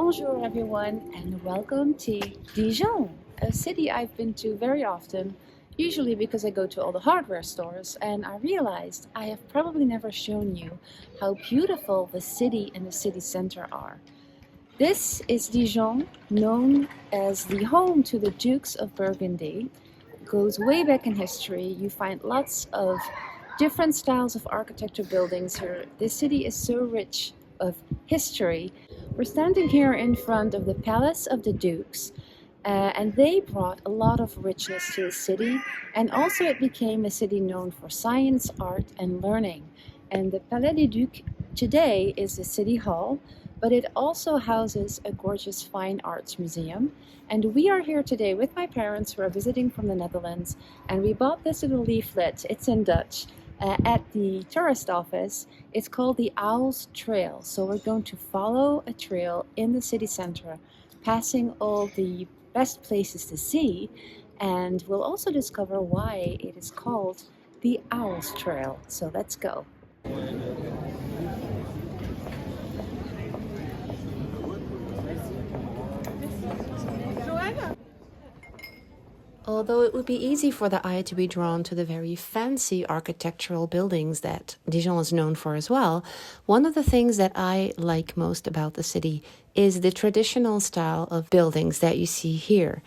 Bonjour everyone and welcome to Dijon, a city I've been to very often, usually because I go to all the hardware stores, and I realized I have probably never shown you how beautiful the city and the city center are. This is Dijon, known as the home to the Dukes of Burgundy. It goes way back in history. You find lots of different styles of architecture buildings here. This city is so rich of history. We're standing here in front of the Palace of the Dukes, and they brought a lot of richness to the city, and also it became a city known for science, art, and learning. And the Palais des Ducs today is the city hall, but it also houses a gorgeous fine arts museum. And we are here today with my parents who are visiting from the Netherlands, and we bought this little leaflet, it's in Dutch, at the tourist office. It's called the Owl's Trail. So we're going to follow a trail in the city center, passing all the best places to see, and we'll also discover why it is called the Owl's Trail. So let's go. Although it would be easy for the eye to be drawn to the very fancy architectural buildings that Dijon is known for as well, one of the things that I like most about the city is the traditional style of buildings that you see here.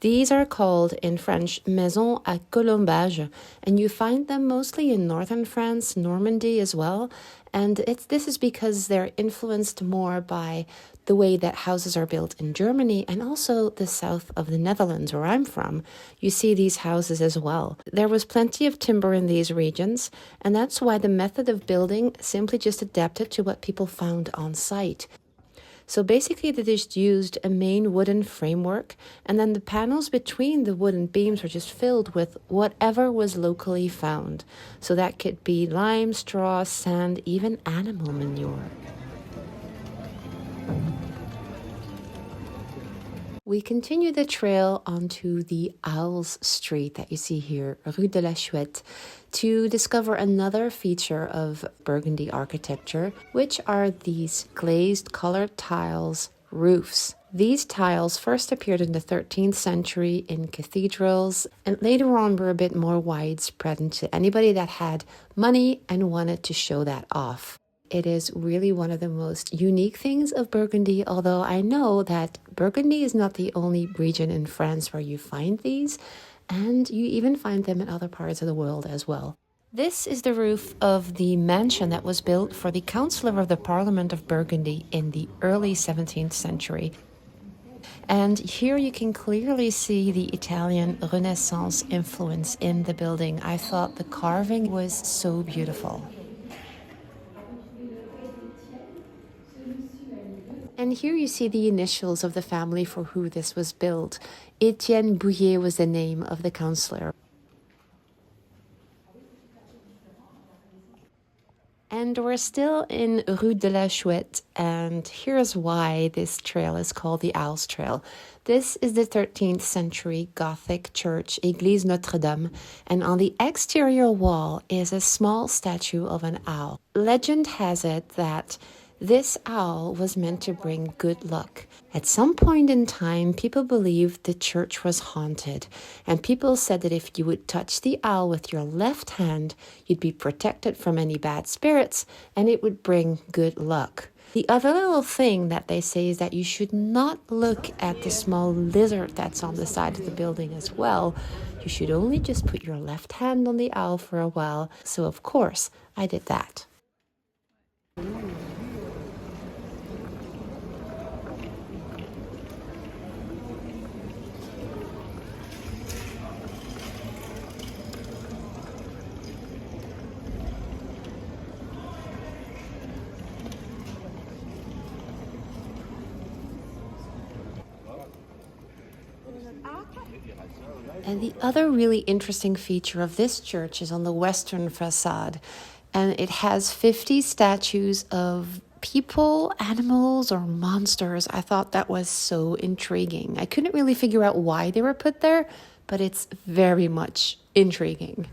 These are called in French maisons à colombage, and you find them mostly in northern France, Normandy as well. And this is because they're influenced more by the way that houses are built in Germany and also the south of the Netherlands, where I'm from. You see these houses as well. There was plenty of timber in these regions, and that's why the method of building simply just adapted to what people found on site. So basically they just used a main wooden framework, and then the panels between the wooden beams were just filled with whatever was locally found. So that could be lime, straw, sand, even animal manure. We continue the trail onto the Owls Street that you see here, Rue de la Chouette, to discover another feature of Burgundy architecture, which are these glazed colored tiles roofs. These tiles first appeared in the 13th century in cathedrals, and later on were a bit more widespread into anybody that had money and wanted to show that off. It is really one of the most unique things of Burgundy, although I know that Burgundy is not the only region in France where you find these, and you even find them in other parts of the world as well. This is the roof of the mansion that was built for the Councillor of the Parliament of Burgundy in the early 17th century. And here you can clearly see the Italian Renaissance influence in the building. I thought the carving was so beautiful. And here you see the initials of the family for who this was built. Etienne Bouillet was the name of the councillor. And we're still in Rue de la Chouette, and here's why this trail is called the Owl's Trail. This is the 13th century Gothic church, Église Notre-Dame, and on the exterior wall is a small statue of an owl. Legend has it that this owl was meant to bring good luck. At some point in time, people believed the church was haunted, and people said that if you would touch the owl with your left hand, you'd be protected from any bad spirits, and it would bring good luck. The other little thing that they say is that you should not look at the small lizard that's on the side of the building as well. You should only just put your left hand on the owl for a while. So of course, I did that. And the other really interesting feature of this church is on the western facade. And it has 50 statues of people, animals, or monsters. I thought that was so intriguing. I couldn't really figure out why they were put there, but it's very much intriguing.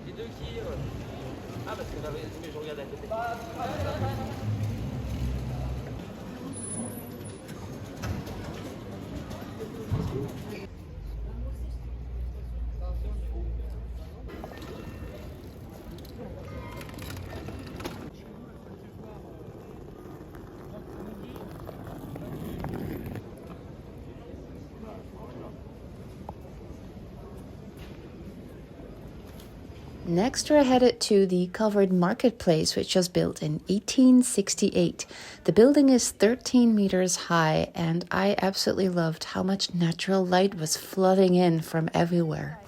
Les deux qui... Ah, parce que je regarde à côté. Next, we're headed to the covered marketplace, which was built in 1868. The building is 13 meters high, and I absolutely loved how much natural light was flooding in from everywhere.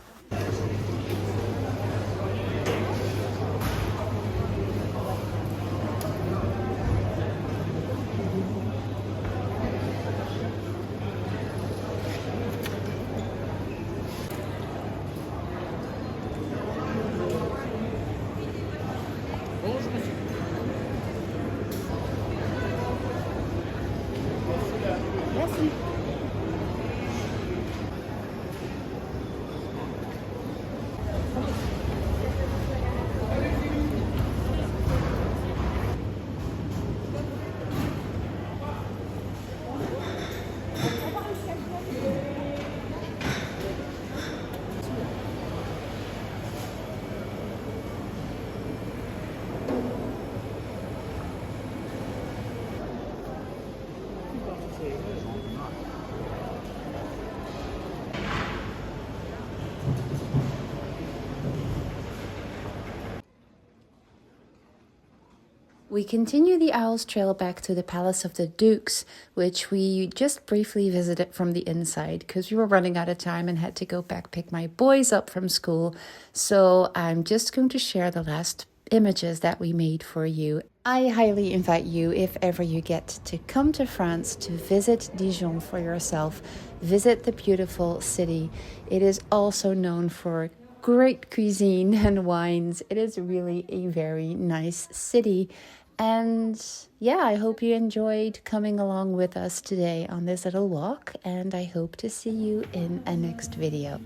We continue the Owl's Trail back to the Palace of the Dukes, which we just briefly visited from the inside because we were running out of time and had to go back pick my boys up from school. So I'm just going to share the last images that we made for you. I highly invite you, if ever you get to come to France, to visit Dijon for yourself. Visit the beautiful city. It is also known for great cuisine and wines. It is really a very nice city. And yeah, I hope you enjoyed coming along with us today on this little walk, and I hope to see you in a next video.